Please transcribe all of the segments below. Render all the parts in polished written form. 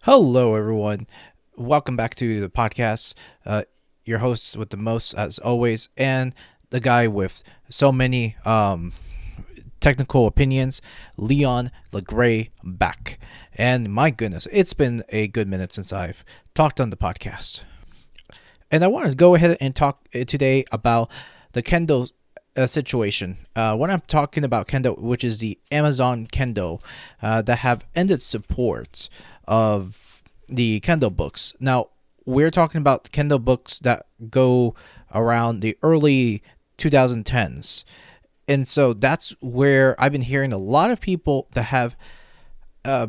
Hello, everyone. Welcome back to the podcast. Your hosts with the most, as always, and the guy with so many technical opinions, Leon LeGray, back. And my goodness, it's been a good minute since I've talked on the podcast. And I want to go ahead and talk today about the Kindle situation. When I'm talking about Kindle, which is the Amazon Kindle that have ended support of the Kindle books. Now, we're talking about Kindle books that go around the early 2010s. And so that's where I've been hearing a lot of people that have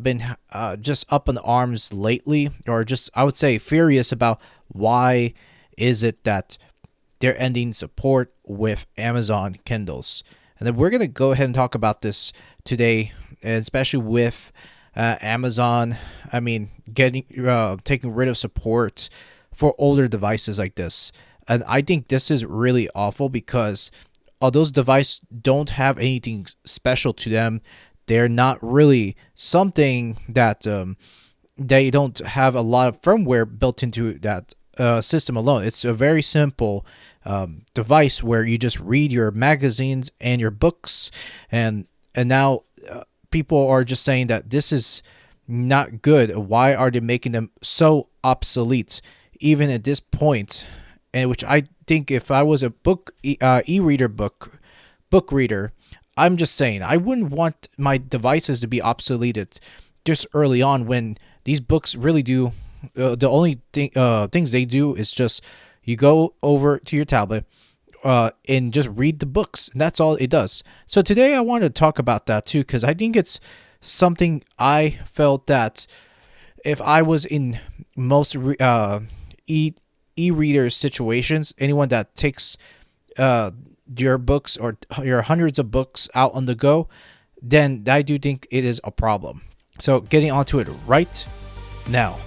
been just up in arms lately, or just, I would say, furious about why is it that they're ending support with Amazon Kindles. And then we're going to go ahead and talk about this today, especially with Amazon. I mean, getting taking rid of support for older devices like this. And I think this is really awful because those devices don't have anything special to them. They're not really something that they don't have a lot of firmware built into that system alone. It's a very simple device where you just read your magazines and your books, and now people are just saying that this is not good. Why are they making them so obsolete, even at this point? And which I think, if I was a e-reader book reader, I'm just saying I wouldn't want my devices to be obsoleted just early on when these books really do. The only things they do is just you go over to your tablet and just read the books, and that's all it does. So today I want to talk about that too, because I think it's something I felt that if I was in most e-readers situations, anyone that takes your books or your hundreds of books out on the go, then I do think it is a problem. So getting onto it right now.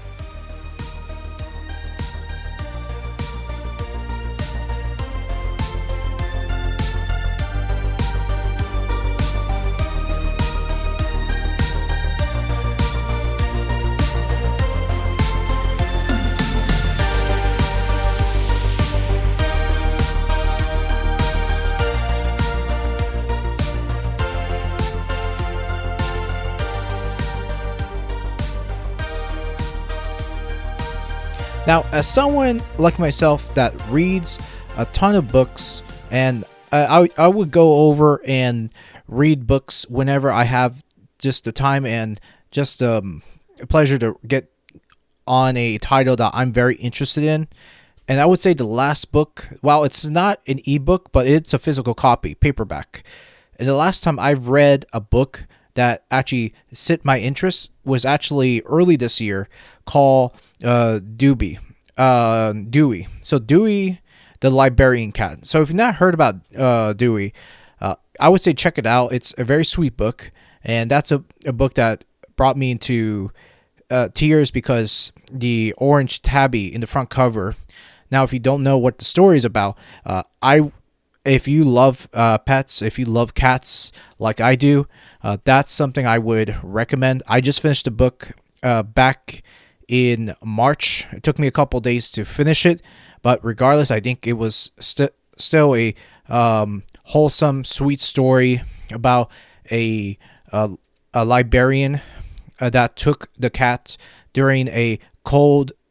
Now, as someone like myself that reads a ton of books, and I would go over and read books whenever I have just the time and just a pleasure to get on a title that I'm very interested in. And I would say the last book, well, it's not an ebook, but it's a physical copy, paperback. And the last time I've read a book that actually sit my interest was actually early this year, called Dewey. So Dewey, the Librarian Cat. So if you've not heard about Dewey, I would say check it out. It's a very sweet book, and that's a book that brought me into tears because the orange tabby in the front cover. Now, if you don't know what the story is about, if you love pets, if you love cats like I do, that's something I would recommend. I just finished the book back in March. It took me a couple days to finish it, but regardless, I think it was still a wholesome, sweet story about a librarian that took the cat during a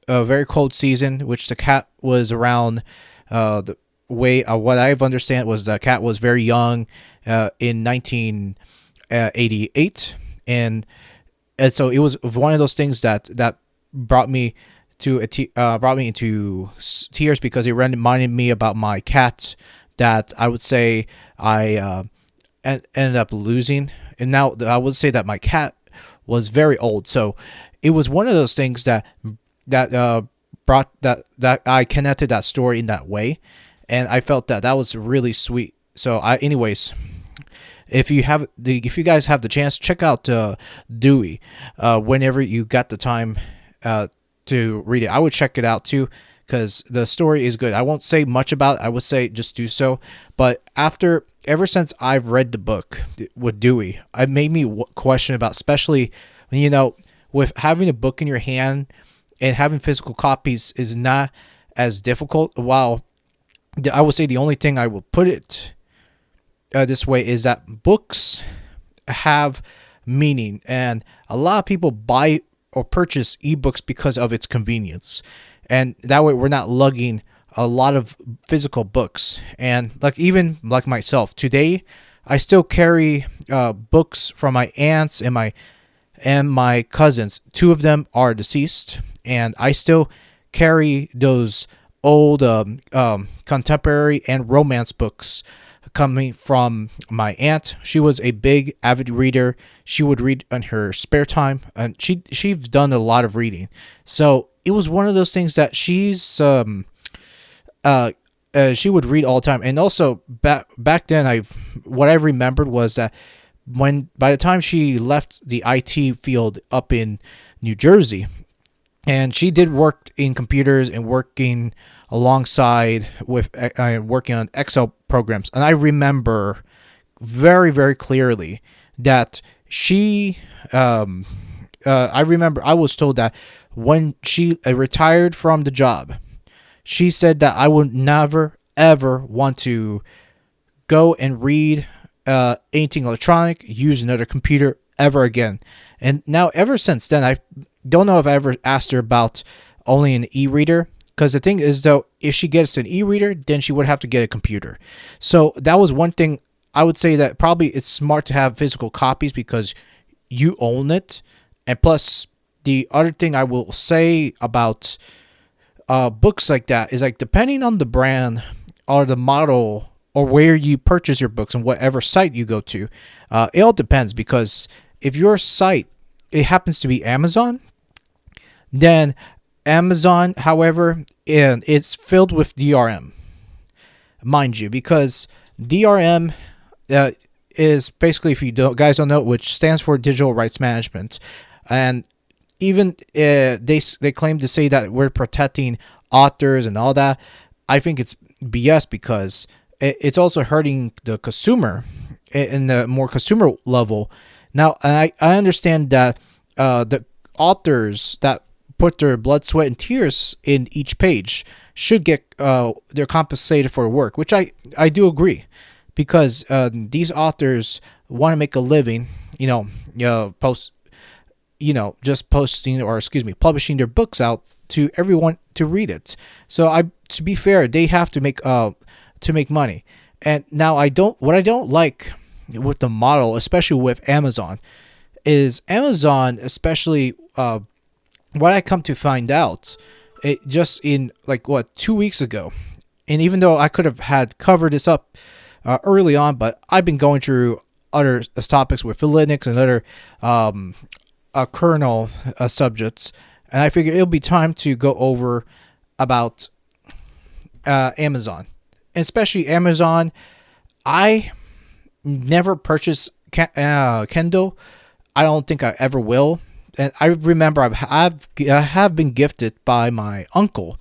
very cold season, which the cat was around. The way what I've understand was the cat was very young in 1988, and so it was one of those things that brought me brought me into tears because it reminded me about my cat that I would say I ended up losing. And now I would say that my cat was very old, so it was one of those things that brought that I connected that story in that way, and I felt that was really sweet. So anyways, if you guys have the chance, check out Dewey whenever you got the time to read it. I would check it out too, because the story is good. I won't say much about it. I would say just do so. But ever since I've read the book with Dewey, it made me question about, especially when with having a book in your hand and having physical copies is not as difficult. While I would say the only thing I will put it this way is that books have meaning, and a lot of people buy or purchase ebooks because of its convenience, and that way we're not lugging a lot of physical books. And like, even like myself today, I still carry books from my aunts and my cousins. Two of them are deceased, and I still carry those old contemporary and romance books coming from my aunt. She was a big avid reader. She would read in her spare time, and she's done a lot of reading. So it was one of those things that she would read all the time. And also back then, what I remembered was that by the time she left the IT field up in New Jersey, and she did work in computers and working alongside with working on Excel programs. And I remember very, very clearly that I remember I was told that when she retired from the job, she said that I would never, ever want to go and read anything electronic, use another computer ever again. And now, ever since then, I don't know if I ever asked her about only an e-reader, because the thing is, though, if she gets an e-reader, then she would have to get a computer. So that was one thing I would say, that probably it's smart to have physical copies because you own it. And plus, the other thing I will say about books like that is, like, depending on the brand or the model or where you purchase your books and whatever site you go to, it all depends. Because if your site, it happens to be Amazon, then Amazon, however, it's filled with DRM, mind you, because DRM is basically, if you guys don't know, which stands for Digital Rights Management. And even they claim to say that we're protecting authors and all that. I think it's BS, because it's also hurting the consumer in the more consumer level. Now, I understand that the authors that put their blood, sweat, and tears in each page should get they're compensated for work, which I do agree, because these authors want to make a living, publishing their books out to everyone to read it. So to be fair, they have to make money. And now what I don't like with the model, especially with Amazon, is Amazon, especially what I come to find out, it just in 2 weeks ago, and even though I could have had covered this up early on, but I've been going through other topics with Linux and other kernel subjects, and I figured it'll be time to go over about Amazon, and especially Amazon. I never purchased Kindle. I don't think I ever will. And I remember I have been gifted by my uncle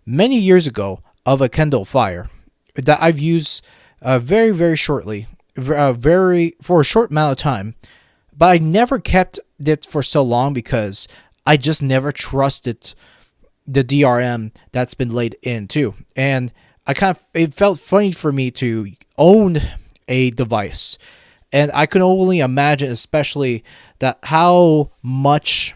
many years ago of a Kindle Fire that I've used very, very shortly, for a short amount of time. But I never kept it for so long because I just never trusted the DRM that's been laid in too. And it felt funny for me to own a device. And I can only imagine, especially, that how much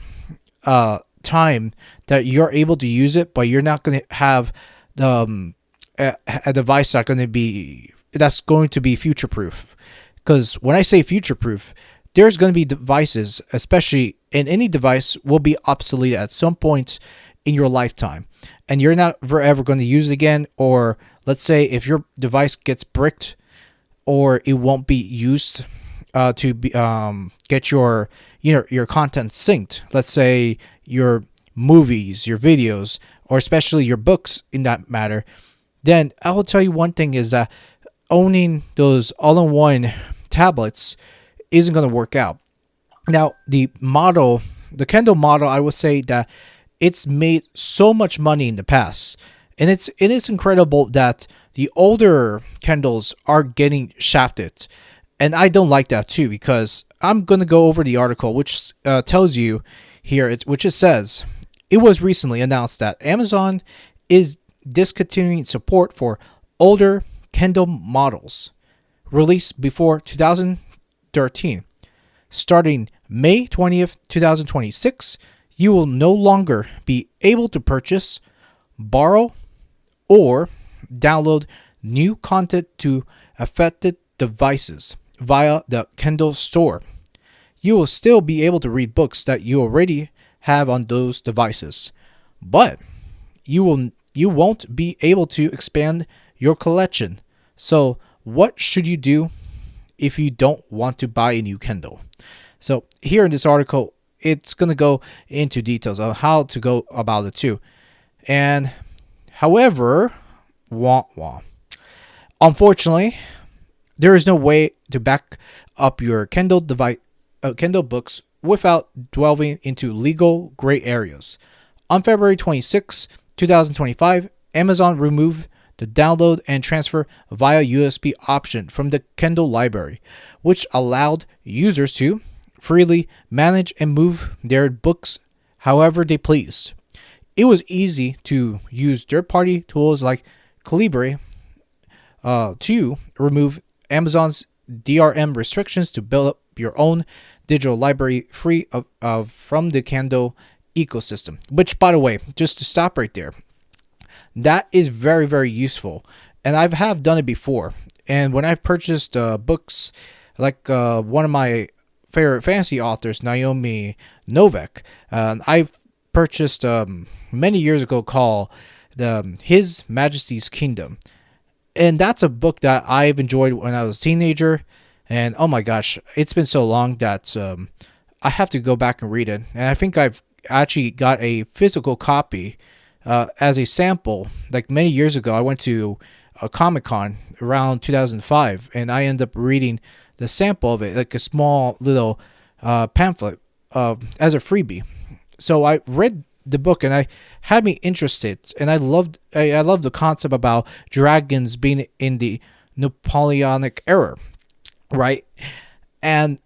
time that you're able to use it, but you're not going to have a device that's going to be future proof. Because when I say future proof, there's going to be devices, especially in any device, will be obsolete at some point in your lifetime, and you're not ever going to use it again. Or let's say if your device gets bricked, or it won't be used to get your content synced. Let's say your movies, your videos, or especially your books in that matter. Then I will tell you one thing is that owning those all-in-one tablets isn't going to work out. Now, the Kindle model, I would say that it's made so much money in the past, and it is incredible that the older Kindles are getting shafted. And I don't like that too, because I'm going to go over the article, which tells you here, which it says, it was recently announced that Amazon is discontinuing support for older Kindle models released before 2013. Starting May 20th, 2026, you will no longer be able to purchase, borrow, or download new content to affected devices via the Kindle store. You will still be able to read books that you already have on those devices, but you won't be able to expand your collection. So, what should you do if you don't want to buy a new Kindle? So, here in this article, it's going to go into details on how to go about it too. And however, unfortunately, there is no way to back up your Kindle Kindle books without delving into legal gray areas. On February 26, 2025, Amazon removed the download and transfer via USB option from the Kindle library, which allowed users to freely manage and move their books however they pleased. It was easy to use third-party tools like Calibri to remove Amazon's DRM restrictions to build up your own digital library free from the Kindle ecosystem. Which, by the way, just to stop right there, that is very, very useful. And I have done it before. And when I've purchased books, like one of my favorite fantasy authors, Naomi Novik, I've purchased many years ago called His Majesty's Kingdom. And that's a book that I've enjoyed when I was a teenager. And oh my gosh, it's been so long that I have to go back and read it. And I think I've actually got a physical copy as a sample. Like many years ago, I went to a Comic-Con around 2005, and I ended up reading the sample of it, like a small little pamphlet as a freebie. So I read the book, and I had me interested, and I loved the concept about dragons being in the Napoleonic era, right? And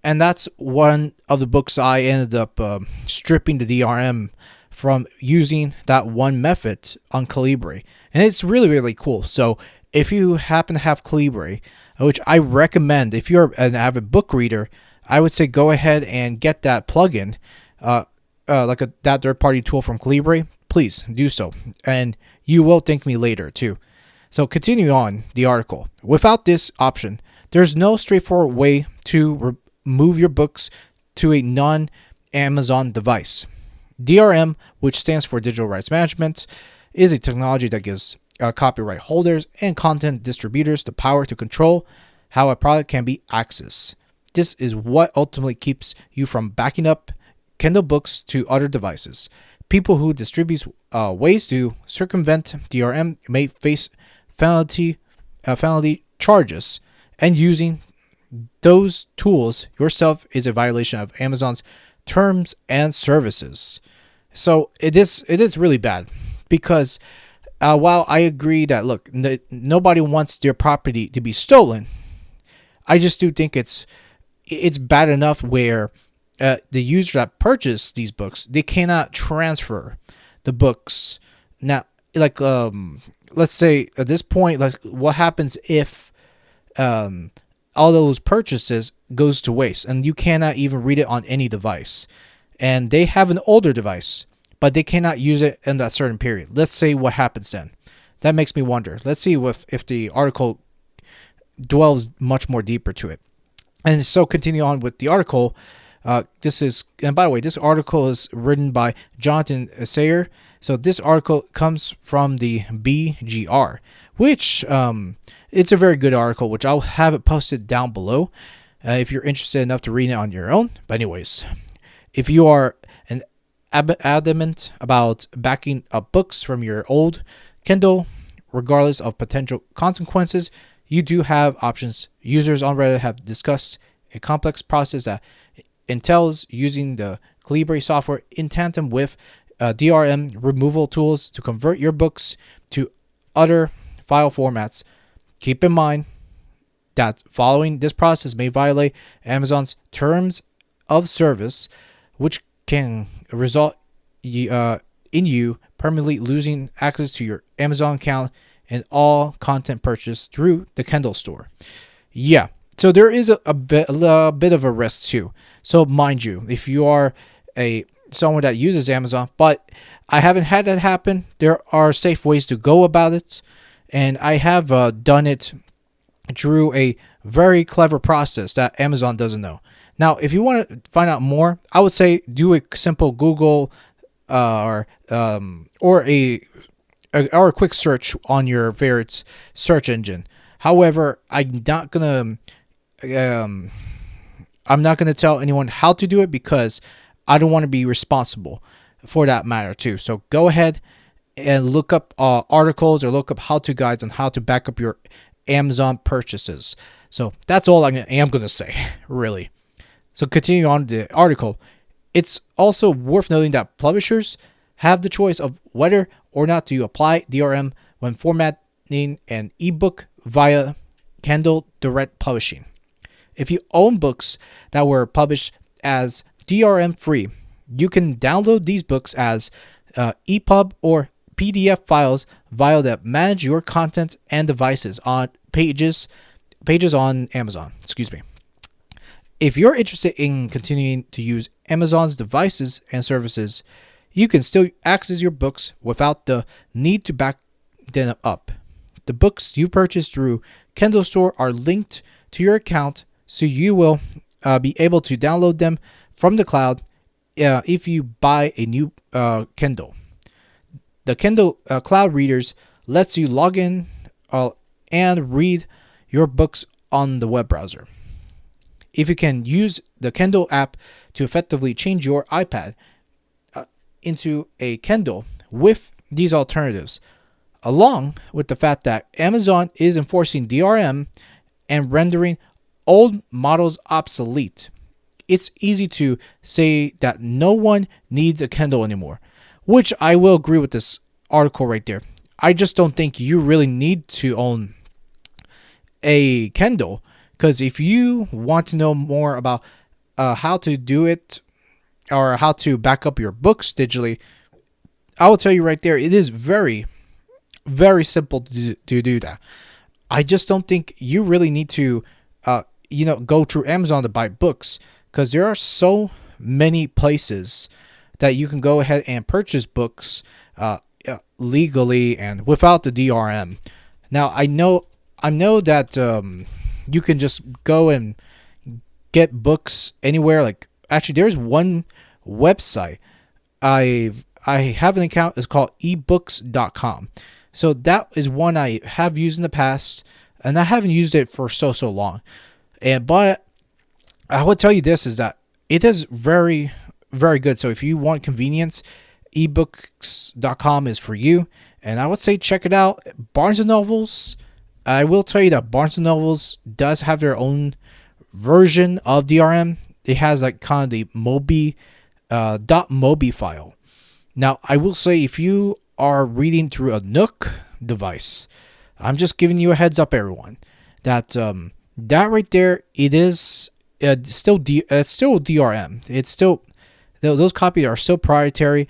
that's one of the books I ended up stripping the DRM from using that one method on Calibri, and it's really, really cool. So if you happen to have Calibri, which I recommend, if you're an avid book reader, I would say go ahead and get that plugin, that third-party tool from Calibri. Please do so, and you will thank me later too. So continue on the article. Without this option, there's no straightforward way to move your books to a non-Amazon device. DRM, which stands for Digital Rights Management, is a technology that gives copyright holders and content distributors the power to control how a product can be accessed. This is what ultimately keeps you from backing up Kindle books to other devices. People who distribute ways to circumvent DRM may face penalty charges, and using those tools yourself is a violation of Amazon's terms and services. So it is really bad, because while I agree that, look, nobody wants their property to be stolen, I just do think it's bad enough where the user that purchased these books, they cannot transfer the books. Now, like let's say at this point, like, what happens if all those purchases goes to waste and you cannot even read it on any device, and they have an older device but they cannot use it in that certain period? Let's say what happens then. That makes me wonder. Let's see if the article dwells much more deeper to it. And so continue on with the article. And by the way, this article is written by Jonathan Sayer. So this article comes from the BGR, which it's a very good article, which I'll have it posted down below if you're interested enough to read it on your own. But anyways, if you are an adamant about backing up books from your old Kindle, regardless of potential consequences, you do have options. Users on Reddit have discussed a complex process that entails using the Calibri software in tandem with DRM removal tools to convert your books to other file formats. Keep in mind that following this process may violate Amazon's terms of service, which can result in you permanently losing access to your Amazon account and all content purchased through the Kindle store. Yeah, so there is a bit of a risk too. So mind you, if you are someone that uses Amazon, but I haven't had that happen, there are safe ways to go about it, and I have done it through a very clever process that Amazon doesn't know. Now, if you want to find out more, I would say do a simple Google or a quick search on your favorite search engine. However, I'm not gonna tell anyone how to do it because I don't want to be responsible for that matter too. So go ahead and look up articles or look up how-to guides on how to back up your Amazon purchases. So that's all I am going to say, really. So continue on the article. It's also worth noting that publishers have the choice of whether or not to apply DRM when formatting an ebook via Kindle Direct Publishing. If you own books that were published as DRM free, you can download these books as EPUB or PDF files via the Manage Your Content and Devices on pages on Amazon. If you're interested in continuing to use Amazon's devices and services, you can still access your books without the need to back them up. The books you purchase through Kindle Store are linked to your account, so you will be able to download them from the cloud if you buy a new Kindle. The Kindle Cloud Readers lets you log in and read your books on the web browser. If you can use the Kindle app to effectively change your iPad into a Kindle with these alternatives, along with the fact that Amazon is enforcing DRM and rendering old models obsolete, it's easy to say that no one needs a Kindle anymore, which I will agree with this article right there. I just don't think you really need to own a Kindle, because if you want to know more about how to do it or how to back up your books digitally, I will tell you right there, it is very, very simple to do that. I just don't think you really need to go through Amazon to buy books, because there are so many places that you can go ahead and purchase books legally and without the DRM. Now, I know that you can just go and get books anywhere. Like, actually, there's one website I have an account. It's called ebooks.com. So that is one I have used in the past, and I haven't used it for so long. But I would tell you this is that it is very, very good. So if you want convenience, ebooks.com is for you. And I would say check it out. Barnes & Nobles, I will tell you that Barnes & Nobles does have their own version of DRM. It has like kind of the Mobi, .mobi file. Now, I will say if you are reading through a Nook device, I'm just giving you a heads up, everyone, that that right there, it is still DRM. It's still, those copies are still proprietary.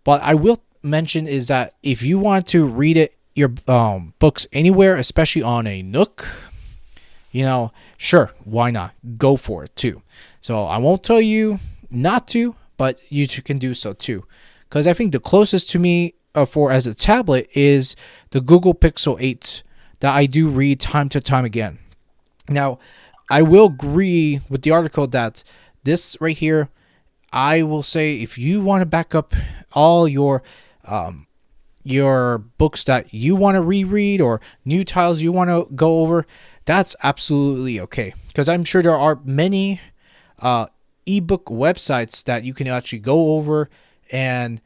But I will mention is that if you want to read your books anywhere, especially on a Nook, sure, why not? Go for it too. So I won't tell you not to, but you can do so too. Because I think the closest to me for as a tablet is the Google Pixel 8 that I do read time to time again. Now, I will agree with the article that this right here, I will say if you want to back up all your books that you want to reread or new titles you want to go over, that's absolutely okay. Because I'm sure there are many ebook websites that you can actually go over and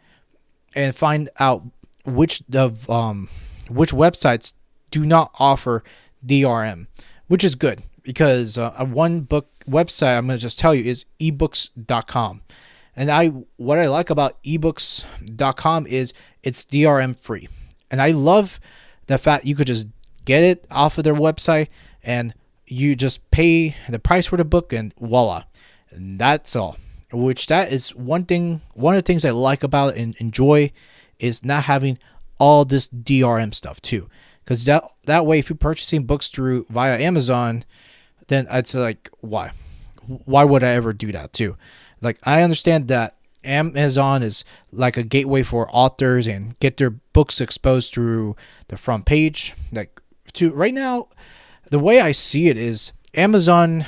find out which websites do not offer DRM, which is good. Because one book website I'm going to just tell you is ebooks.com. And what I like about ebooks.com is it's DRM free. And I love the fact you could just get it off of their website and you just pay the price for the book and voila. And that's all. which that is one of the things I like about it and enjoy is not having all this DRM stuff too. Because that way, if you're purchasing books through via Amazon, then it's like, why? Why would I ever do that too? Like, I understand that Amazon is like a gateway for authors and get their books exposed through the front page. Like, to right now, the way I see it is Amazon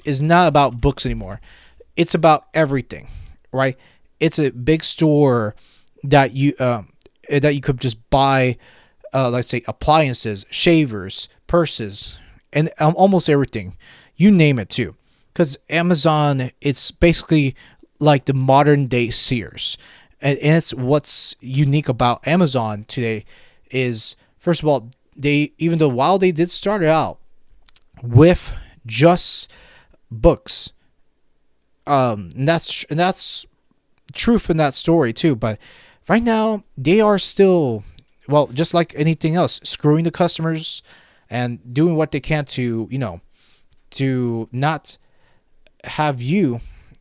is not about books anymore. It's about everything, right? It's a big store that you could just buy, let's say, appliances, shavers, purses, and almost everything. You name it too. Because Amazon, it's basically like the modern day Sears. And it's what's unique about Amazon today is, first of all, even though while they did start out with just books, and that's truth in that story too. But right now they are still, well, just like anything else, screwing the customers and doing what they can to, to not have you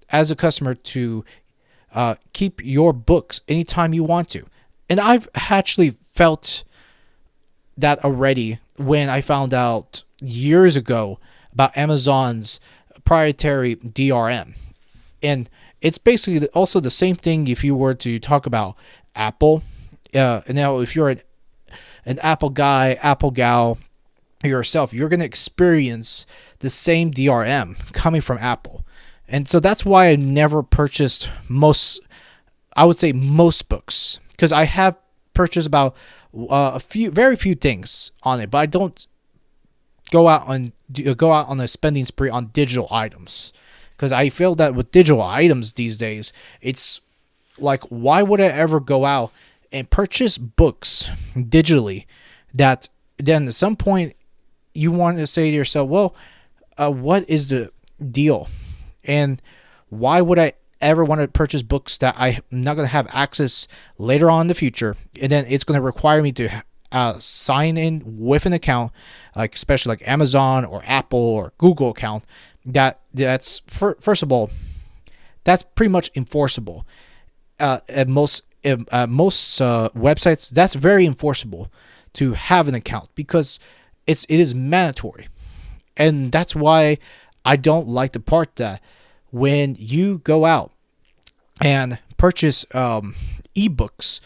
as a customer to keep your books anytime you want to. And I've actually felt that already when I found out years ago about Amazon's proprietary DRM. And it's basically also the same thing if you were to talk about Apple. And now if you're an Apple guy, Apple gal yourself, you're going to experience the same DRM coming from Apple. And so that's why I never purchased most books, because I have purchased about very few things on it, but I don't go out on a spending spree on digital items, because I feel that with digital items these days, it's like, why would I ever go out and purchase books digitally that then at some point you want to say to yourself, well, what is the deal? And why would I ever want to purchase books that I'm not going to have access later on in the future? And then it's going to require me to sign in with an account, like especially like Amazon or Apple or Google account. That's first of all, that's pretty much enforceable. At most websites, that's very enforceable to have an account, because it is mandatory. And that's why I don't like the part that when you go out and purchase ebooks,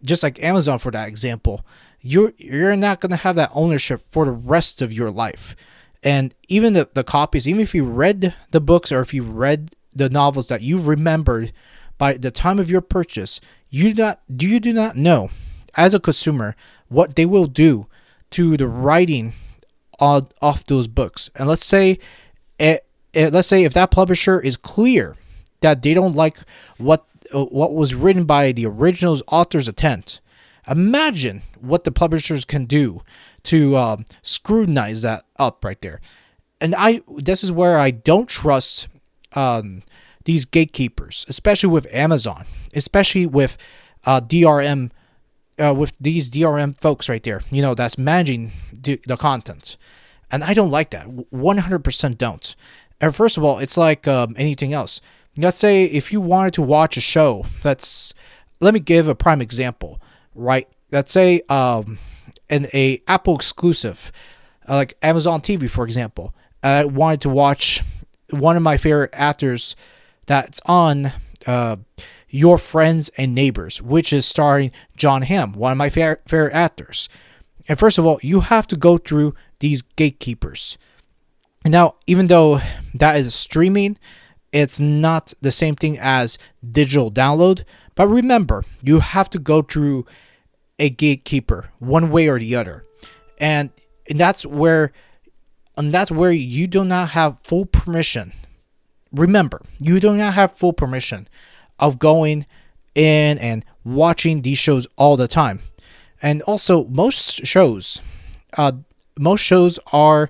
just like Amazon for that example, you're not going to have that ownership for the rest of your life. And even the copies, even if you read the books or if you read the novels that you've remembered by the time of your purchase, you do not know as a consumer what they will do to the writing off those books. And let's say if that publisher is clear that they don't like what was written by the original author's intent, imagine what the publishers can do to scrutinize that up right there. And this is where I don't trust these gatekeepers, especially with Amazon, especially with DRM, with these DRM folks right there, that's managing the content. And I don't like that. 100% don't. And first of all, it's like anything else. Let's say if you wanted to watch a show, let me give a prime example, right? Let's say an Apple exclusive, like Amazon TV, for example. I wanted to watch one of my favorite actors that's on Your Friends and Neighbors, which is starring Jon Hamm, one of my favorite actors. And first of all, you have to go through these gatekeepers. Now, even though that is streaming, it's not the same thing as digital download. But remember, you have to go through a gatekeeper one way or the other. And that's where you do not have full permission. Remember, you do not have full permission of going in and watching these shows all the time. And also, most shows are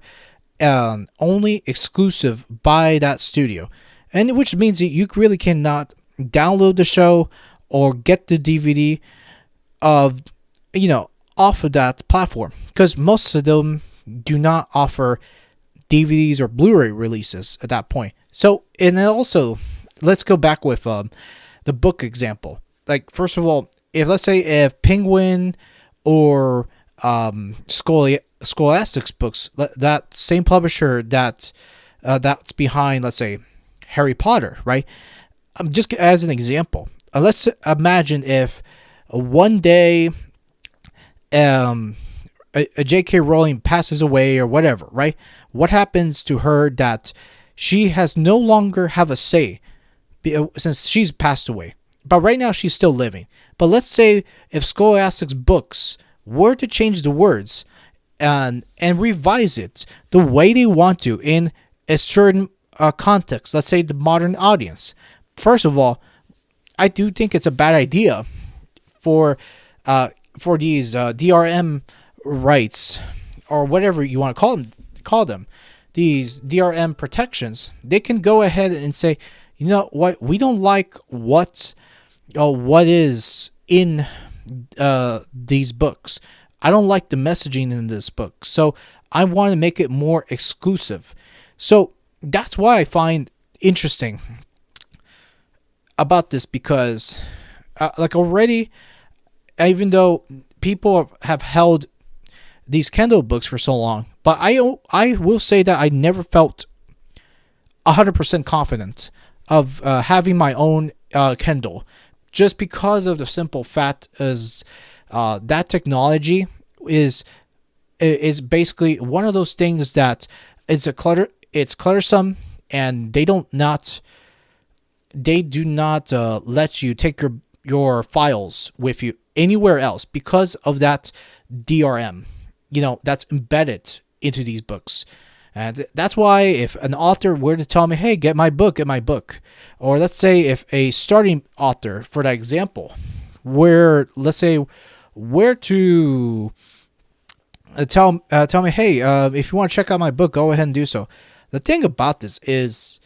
only exclusive by that studio, and which means that you really cannot download the show or get the DVD off of that platform, because most of them do not offer DVDs or Blu-ray releases at that point. So, and also, let's go back with the book example. Like, first of all, if let's say if Penguin or Scholastic's books, that same publisher that's behind, let's say, Harry Potter, right? Just as an example, let's imagine if one day a J.K. Rowling passes away or whatever, right? What happens to her that she has no longer have a say since she's passed away? But right now she's still living. But let's say if Scholastic's books were to change the words and revise it the way they want to in a certain context, let's say the modern audience. First of all, I do think it's a bad idea for these DRM rights or whatever you want to call them, these DRM protections. They can go ahead and say, you know what, we don't like what is in these books. I don't like the messaging in this book, so I want to make it more exclusive. So that's why I find interesting about this, because like already, even though people have held these Kindle books for so long, but I will say that I never felt 100% confident of having my own Kindle, just because of the simple fact is that technology is basically one of those things that it's cluttersome, and they do not let you take your files with you anywhere else because of that DRM, that's embedded into these books. And that's why if an author were to tell me, hey, get my book, or let's say if a starting author, for that example, where to tell me, hey, if you want to check out my book, go ahead and do so. The thing about this is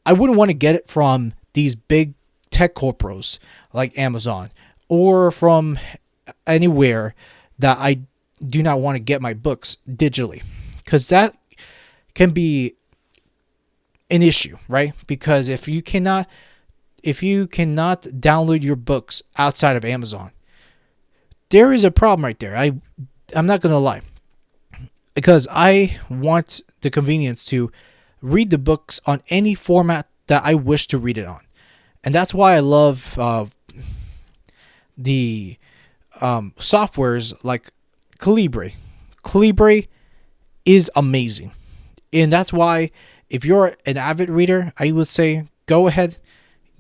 I wouldn't want to get it from these big tech corporations like Amazon or from anywhere that I do not want to get my books digitally, because that can be an issue, right? Because if you cannot download your books outside of Amazon, there is a problem right there. I'm not gonna lie, because I want the convenience to read the books on any format that I wish to read it on, and that's why I love the softwares like Calibri. Calibri is amazing. And that's why if you're an avid reader, I would say go ahead,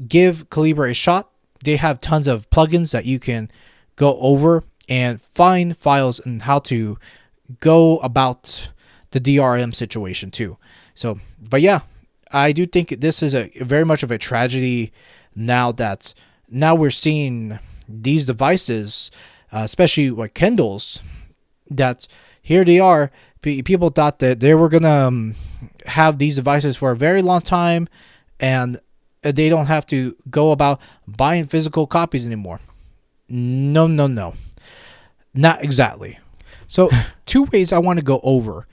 give Calibri a shot. They have tons of plugins that you can go over and find files and how to go about the DRM situation too. So, but yeah, I do think this is a very much of a tragedy now we're seeing these devices, especially like Kindles, that here they are. People thought that they were going to have these devices for a very long time, and they don't have to go about buying physical copies anymore. No. Not exactly. So 2 ways I want to go over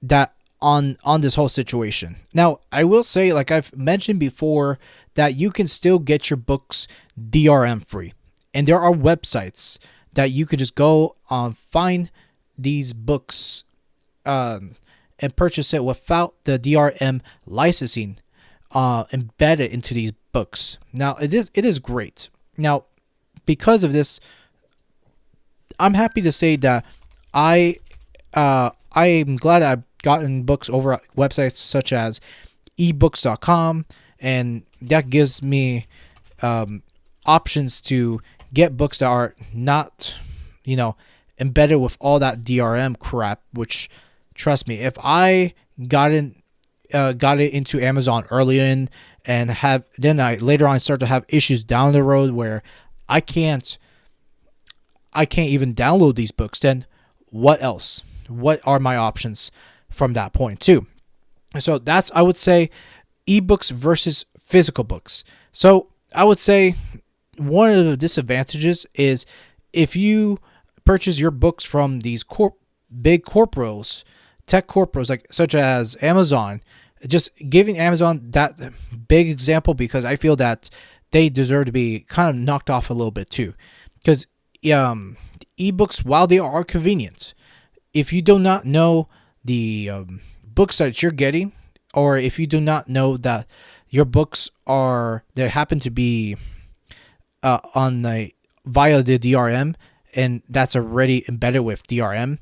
that on this whole situation. Now, I will say, like I've mentioned before, that you can still get your books DRM free. And there are websites that you could just go find these books and purchase it without the DRM licensing embedded into these books. Now, it is great. Now, because of this, I'm happy to say that I am glad I've gotten books over at websites such as ebooks.com, and that gives me options to get books that are not, embedded with all that DRM crap, which, trust me, if I got it into Amazon early in and I later on start to have issues down the road where I can't even download these books, then what else? What are my options from that point too? So that's, I would say, ebooks versus physical books. So I would say one of the disadvantages is if you purchase your books from these big corporations, tech corporations, like such as Amazon, Just giving Amazon that big example because I feel that they deserve to be kind of knocked off a little bit too. Because ebooks, while they are convenient, if you do not know the books that you're getting, or if you do not know that your books are they happen to be on the via the DRM, and that's already embedded with DRM,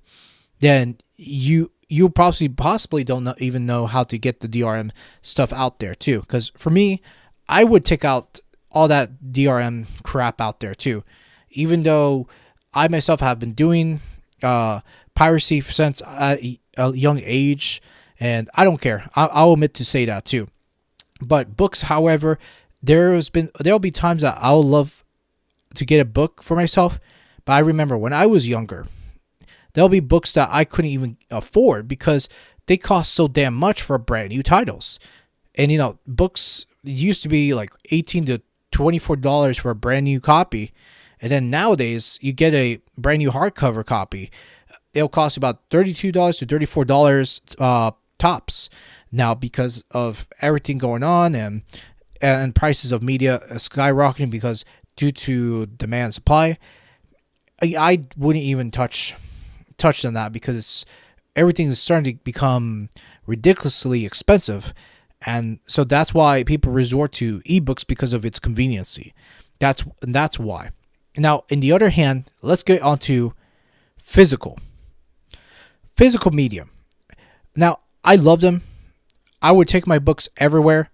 then you possibly don't even know how to get the DRM stuff out there too. Because for me, I would take out all that DRM crap out there too, even though I myself have been doing piracy since a young age, and I don't care. I'll admit to say that too. But books, however, there'll be times that I'll love to get a book for myself. But I remember when I was younger, there'll be books that I couldn't even afford because they cost so damn much for brand new titles. And books used to be like $18 to $24 for a brand new copy. And then nowadays you get a brand new hardcover copy. It'll cost about $32 to $34 tops now because of everything going on and prices of media skyrocketing because due to demand and supply. I wouldn't even touch on that because everything is starting to become ridiculously expensive, and so that's why people resort to ebooks because of its conveniency. That's why. Now, in the other hand, let's get onto physical media. Now, I love them. I would take my books everywhere,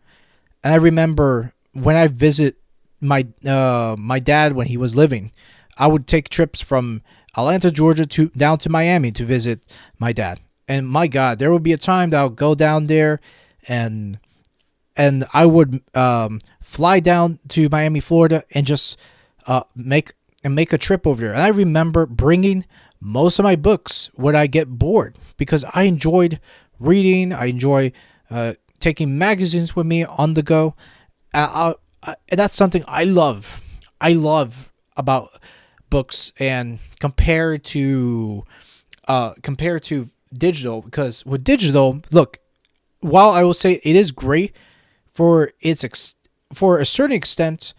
and I remember when I visit my dad when he was living, I would take trips from Atlanta, Georgia, to down to Miami to visit my dad. And my God, there would be a time that I would go down there, and I would fly down to Miami, Florida, and just make a trip over there. And I remember bringing most of my books when I get bored because I enjoyed reading. I enjoy taking magazines with me on the go. And that's something I love. I love about books, and compared to digital, because with digital, look, while I will say it is great for for a certain extent,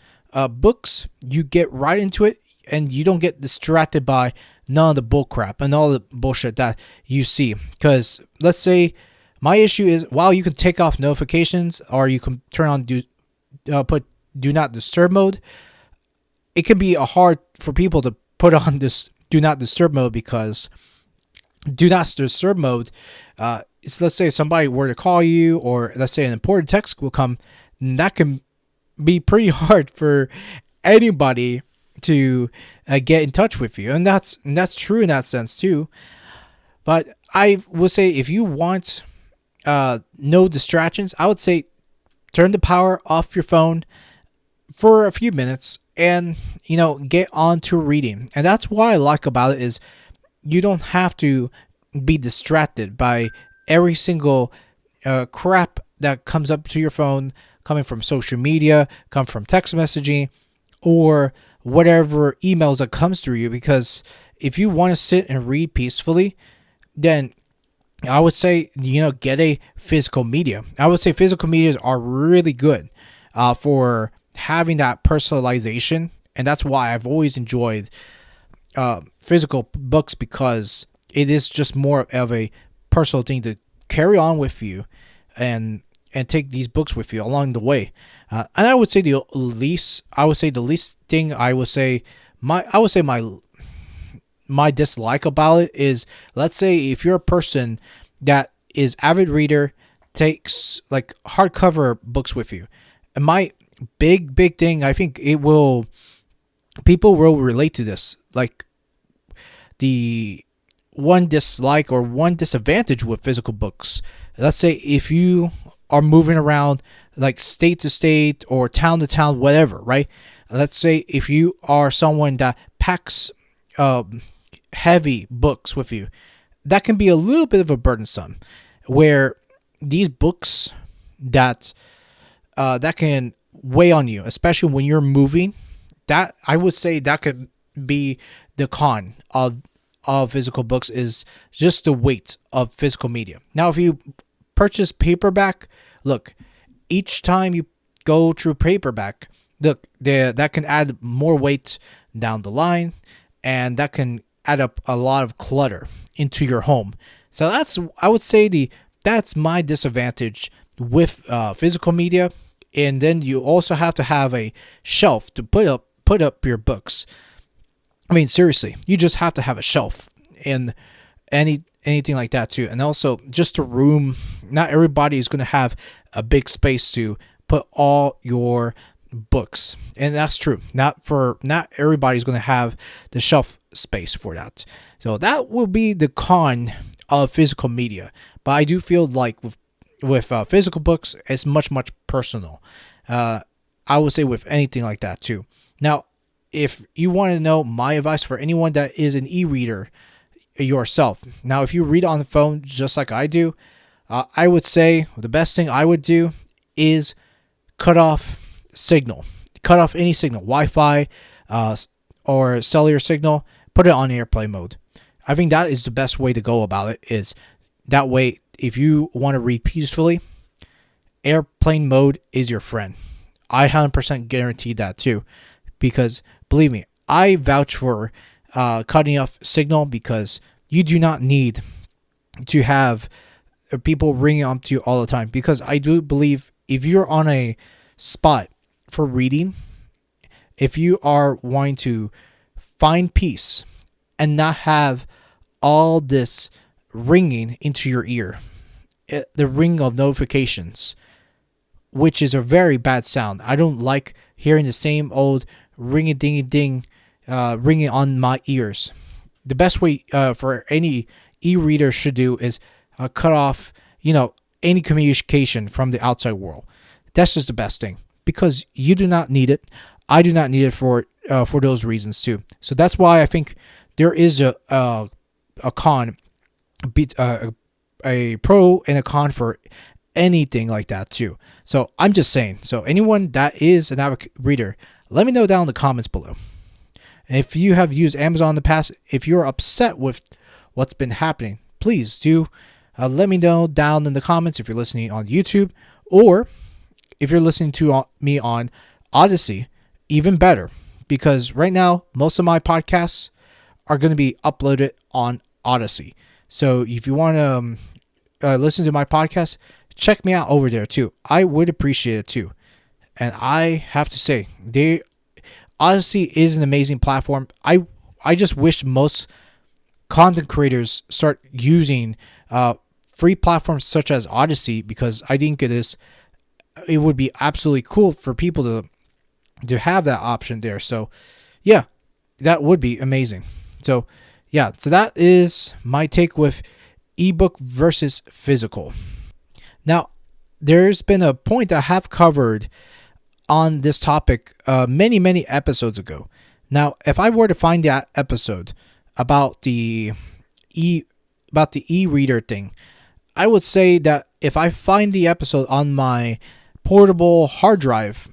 books, you get right into it and you don't get distracted by none of the bull crap and all the bullshit that you see. Because let's say my issue is, while you can take off notifications or you can turn on put do not disturb mode, it can be hard for people to put on this do not disturb mode, because do not disturb mode, let's say somebody were to call you, or let's say an important text will come, that can be pretty hard for anybody to get in touch with you. And that's true in that sense too. But I will say, if you want no distractions, I would say turn the power off your phone for a few minutes and get on to reading. And that's what I like about it, is you don't have to be distracted by every single crap that comes up to your phone, coming from social media, come from text messaging, or whatever emails that comes through you. Because if you want to sit and read peacefully, then I would say get a physical media. I would say physical medias are really good for having that personalization, and that's why I've always enjoyed physical books, because it is just more of a personal thing to carry on with you and take these books with you along the way. And I would say the least thing my dislike about it is, let's say if you're a person that is avid reader, takes like hardcover books with you. And my big thing, I think people will relate to this. Like, the one dislike or one disadvantage with physical books, let's say if you are moving around like state to state or town to town, whatever, right? Let's say if you are someone that packs heavy books with you, that can be a little bit of a burdensome, where these books that can weigh on you, especially when you're moving. That, I would say, that could be the con of physical books, is just the weight of physical media. Now, if you purchase paperback, look, each time you go through paperback, look, that can add more weight down the line, and that can add up a lot of clutter into your home. So I would say that's my disadvantage with physical media. And then you also have to have a shelf to put up your books. I mean, seriously, you just have to have a shelf and anything like that too. And also just a room. Not everybody is going to have a big space to put all your books, and that's true. Not everybody's going to have the shelf space for that. So that will be the con of physical media. But I do feel like with physical books, it's much personal. I would say with anything like that too. Now, if you want to know my advice for anyone that is an e-reader yourself, now if you read on the phone just like I do, I would say the best thing I would do is cut off signal. Cut off any signal, Wi-Fi or cellular signal. Put it on airplane mode. I think that is the best way to go about it. Is that way, if you want to read peacefully, airplane mode is your friend. I 100% guarantee that too, because believe me, I vouch for cutting off signal, because you do not need to have people ringing up to you all the time. Because I do believe if you're on a spot for reading, if you are wanting to find peace and not have all this ringing into your ear, the ring of notifications, which is a very bad sound. I don't like hearing the same old ring-a-ding-a-ding ringing on my ears. The best way for any e-reader should do is cut off, any communication from the outside world. That's just the best thing, because you do not need it. I do not need it for those reasons too. So that's why I think there is a con, a pro and a con for anything like that too. So I'm just saying. So anyone that is an avid reader, let me know down in the comments below. And if you have used Amazon in the past, if you're upset with what's been happening, please do let me know down in the comments if you're listening on YouTube, or if you're listening to me on Odyssey, even better, because right now most of my podcasts are going to be uploaded on Odyssey. So if you want to listen to my podcast, check me out over there too. I would appreciate it too. And I have to say, Odyssey is an amazing platform. I just wish most content creators start using free platforms such as Odyssey, because I think it would be absolutely cool for people to have that option there. So yeah, that would be amazing. So yeah, so that is my take with ebook versus physical. Now, there's been a point I have covered on this topic many episodes ago. Now, if I were to find that episode about the e-reader thing, I would say that if I find the episode on my portable hard drive,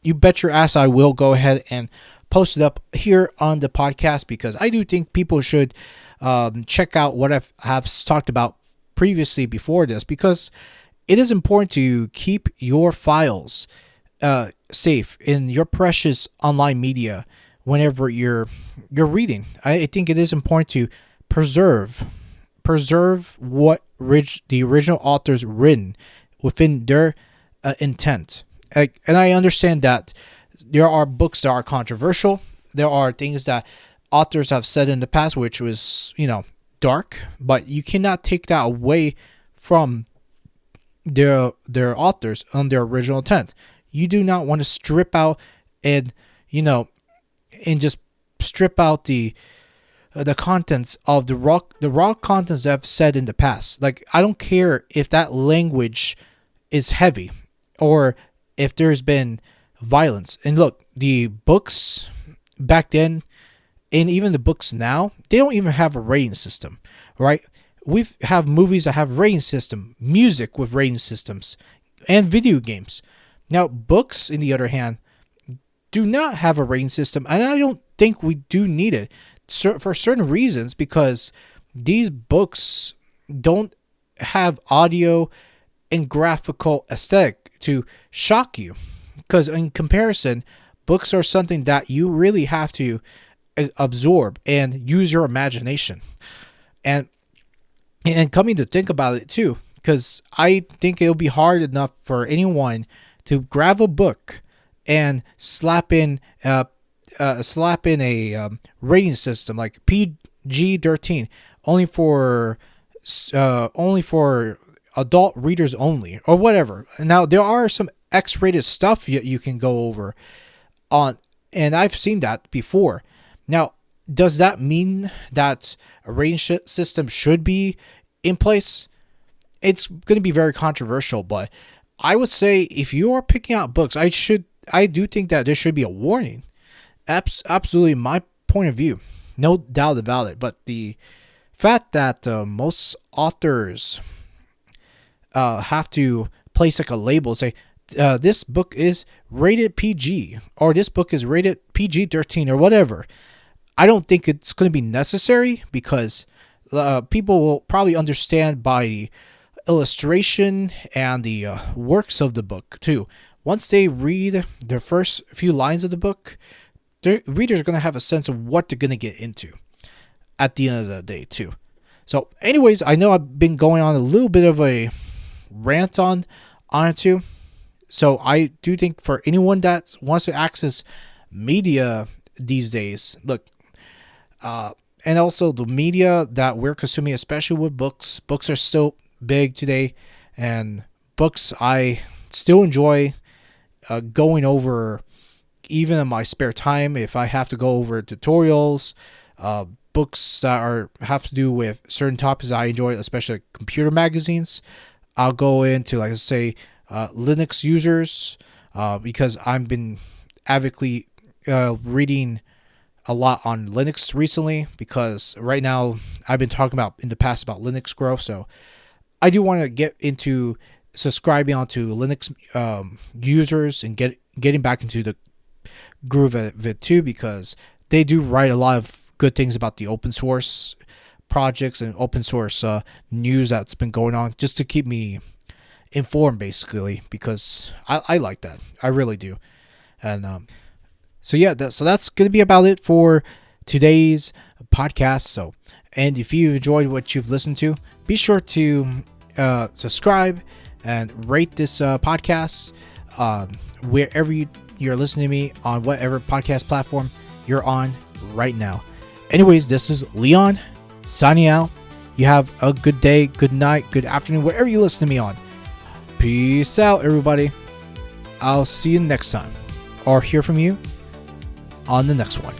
you bet your ass I will go ahead and post it up here on the podcast, because I do think people should check out what I have talked about previously before this, because it is important to keep your files safe in your precious online media whenever you're reading. I think it is important to preserve what the original authors written within their intent. And I understand that there are books that are controversial. There are things that authors have said in the past which was, dark, but you cannot take that away from their authors on their original intent. You do not want to strip out and just strip out the contents of the raw contents that I've said in the past. Like, I don't care if that language is heavy or if there's been violence. And look, the books back then and even the books now, they don't even have a rating system, right? We have movies that have rating system, music with rating systems, and video games. Now, books, on the other hand, do not have a rating system, and I don't think we do need it for certain reasons, because these books don't have audio and graphical aesthetic to shock you. Because in comparison, books are something that you really have to absorb and use your imagination. And coming to think about it too, because I think it'll be hard enough for anyone to grab a book and slap in a rating system like PG-13 only for adult readers only or whatever. Now there are some X-rated stuff you can go over on, and I've seen that before. Now, does that mean that a rating system should be in place? It's going to be very controversial, but I would say if you are picking out books, I do think that there should be a warning. Absolutely my point of view. No doubt about it. But the fact that most authors have to place like a label, say, this book is rated PG, or this book is rated PG-13 or whatever. I don't think it's going to be necessary, because people will probably understand by the illustration and the works of the book too. Once they read the first few lines of the book, the readers are going to have a sense of what they're going to get into at the end of the day too. So anyways, I know I've been going on a little bit of a rant on it too. So I do think for anyone that wants to access media these days, look, and also the media that we're consuming, especially with books are still big today, and books I still enjoy going over even in my spare time. If I have to go over tutorials, books that have to do with certain topics I enjoy, especially computer magazines, I'll go into, like I say, Linux users, because I've been avidly reading a lot on Linux recently, because right now I've been talking about in the past about Linux growth. So I do want to get into subscribing onto Linux users and getting back into the groove of it too, because they do write a lot of good things about the open source projects and open source news that's been going on, just to keep me informed basically, because I like that. I really do. And so yeah, that's going to be about it for today's podcast. So, and if you enjoyed what you've listened to, be sure to subscribe and rate this podcast wherever you're listening to me, on whatever podcast platform you're on right now. Anyways, this is Leon signing out. You have a good day, good night, good afternoon, wherever you listen to me on. Peace out, everybody. I'll see you next time, or hear from you on the next one.